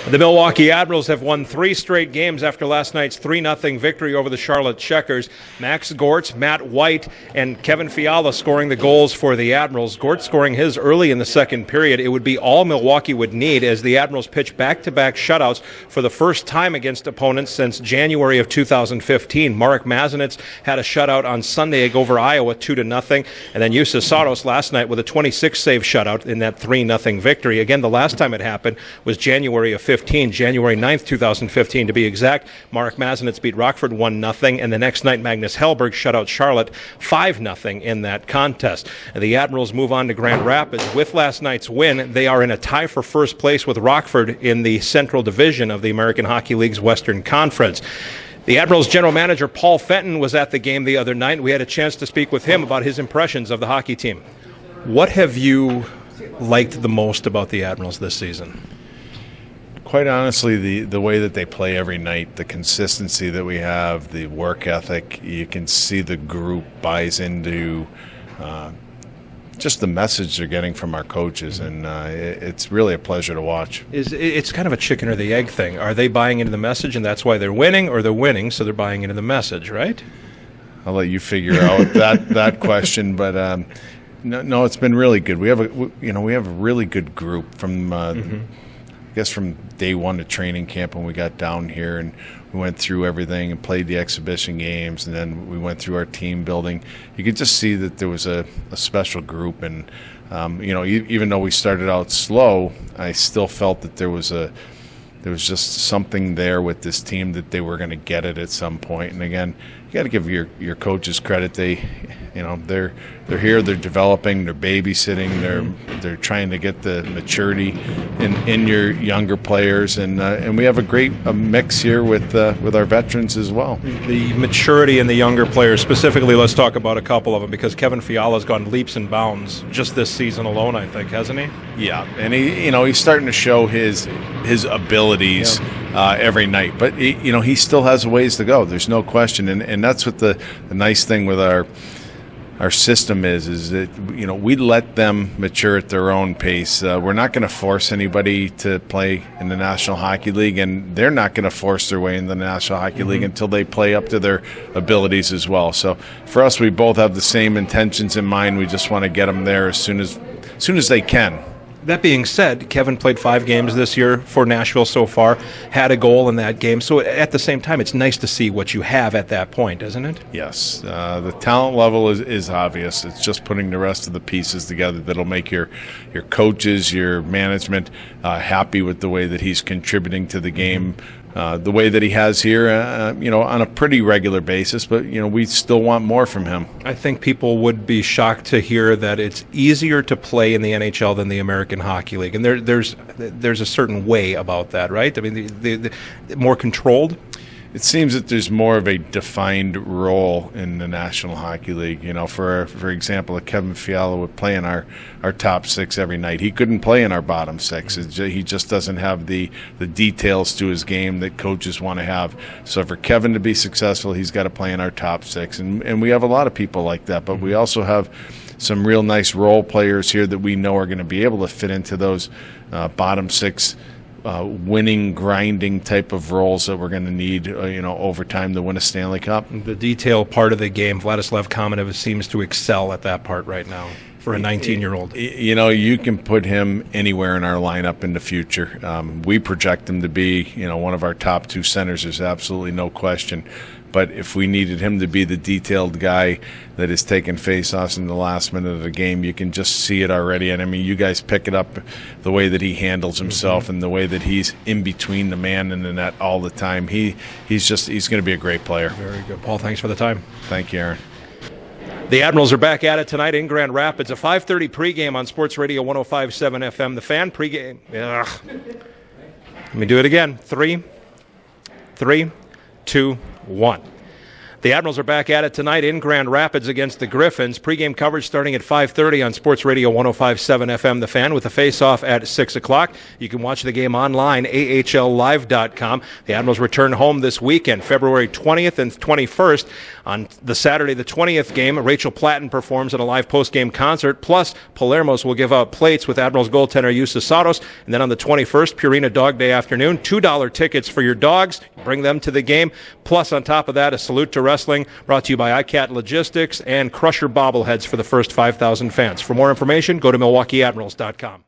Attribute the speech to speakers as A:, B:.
A: The Milwaukee Admirals have won 3 straight games after last night's 3-0 victory over the Charlotte Checkers. Max Gortz, Matt White, and Kevin Fiala scoring the goals for the Admirals. Gortz scoring his early in the second period. It would be all Milwaukee would need as the Admirals pitch back-to-back shutouts for the first time against opponents since January of 2015. Marek Mazanec had a shutout on Sunday over Iowa 2-0, and then Jussi Saros last night with a 26-save shutout in that 3-0 victory. Again, the last time it happened was January of 15. January 9th, 2015 to be exact. Marek Mazanec beat Rockford 1-0, and the next night Magnus Hellberg shut out Charlotte 5-0 in that contest. And the Admirals move on to Grand Rapids. With last night's win, they are in a tie for first place with Rockford in the Central Division of the American Hockey League's Western Conference. The Admirals general manager Paul Fenton was at the game the other night. We had a chance to speak with him about his impressions of the hockey team. What have you liked the most about the Admirals this season?
B: Quite honestly, the way that they play every night, the consistency that we have, the work ethic, you can see the group buys into just the message they're getting from our coaches, and it's really a pleasure to watch.
A: It's kind of a chicken or the egg thing. Are they buying into the message and that's why they're winning, or they're winning so they're buying into the message, right?
B: I'll let you figure out that question, but no, it's been really good. We have a really good group from I guess from day one of training camp when we got down here, and we went through everything and played the exhibition games, and then we went through our team building. You could just see that there was a special group, and even though we started out slow, I still felt that there was just something there with this team that they were going to get it at some point. And again, you got to give your coaches credit. They're here, they're developing, they're babysitting, they're trying to get the maturity in your younger players, and we have a great mix here with our veterans as well.
A: The maturity in the younger players, specifically, let's talk about a couple of them, because Kevin Fiala's gone leaps and bounds just this season alone, I think, hasn't he?
B: Yeah, and he's starting to show his abilities every night, but he still has a ways to go. There's no question, and that's what the nice thing with our system is that we let them mature at their own pace. We're not going to force anybody to play in the National Hockey League, and they're not going to force their way in the National Hockey League until they play up to their abilities as well. So for us, we both have the same intentions in mind. We just want to get them there as soon as they can.
A: That being said, Kevin played 5 games this year for Nashville so far, had a goal in that game. So at the same time, it's nice to see what you have at that point, isn't it?
B: Yes. The talent level is obvious. It's just putting the rest of the pieces together that'll make your coaches, your management happy with the way that he's contributing to the game. The way that he has here, on a pretty regular basis, but we still want more from him.
A: I think people would be shocked to hear that it's easier to play in the NHL than the American Hockey League, and there's a certain way about that, right? I mean, the more controlled.
B: It seems that there's more of a defined role in the National Hockey League. For example, Kevin Fiala would play in our top 6 every night. He couldn't play in our bottom 6. He just doesn't have the details to his game that coaches want to have. So for Kevin to be successful, he's got to play in our top 6. And we have a lot of people like that, but we also have some real nice role players here that we know are going to be able to fit into those bottom 6 winning, grinding type of roles that we're going to need, over time to win a Stanley Cup.
A: The detail part of the game, Vladislav Kamenev seems to excel at that part right now for a 19-year-old.
B: You can put him anywhere in our lineup in the future. We project him to be, one of our top 2 centers. There's absolutely no question. But if we needed him to be the detailed guy that is taking face-offs in the last minute of the game, you can just see it already. And, you guys pick it up, the way that he handles himself and the way that he's in between the man and the net all the time. He's going to be a great player.
A: Very good. Paul, thanks for the time.
B: Thank you, Aaron.
A: The Admirals are back at it tonight in Grand Rapids. A 5:30 pregame on Sports Radio 105.7 FM. The Fan pregame. Let me do it again. 3, 2, 1. The The Admirals are back at it tonight in Grand Rapids against the Griffins. Pre-game coverage starting at 5:30 on Sports Radio 105.7 FM The Fan, with the face-off at 6 o'clock. You can watch the game online, ahllive.com. The Admirals return home this weekend, February 20th and 21st. On the Saturday, the 20th game, Rachel Platten performs at a live post-game concert, plus Palermo's will give out plates with Admirals goaltender Yusa Satos. And then on the 21st, Purina Dog Day afternoon, $2 tickets for your dogs. Bring them to the game. Plus, on top of that, a salute to wrestling, brought to you by ICAT Logistics and Crusher bobbleheads for the first 5,000 fans. For more information, go to MilwaukeeAdmirals.com.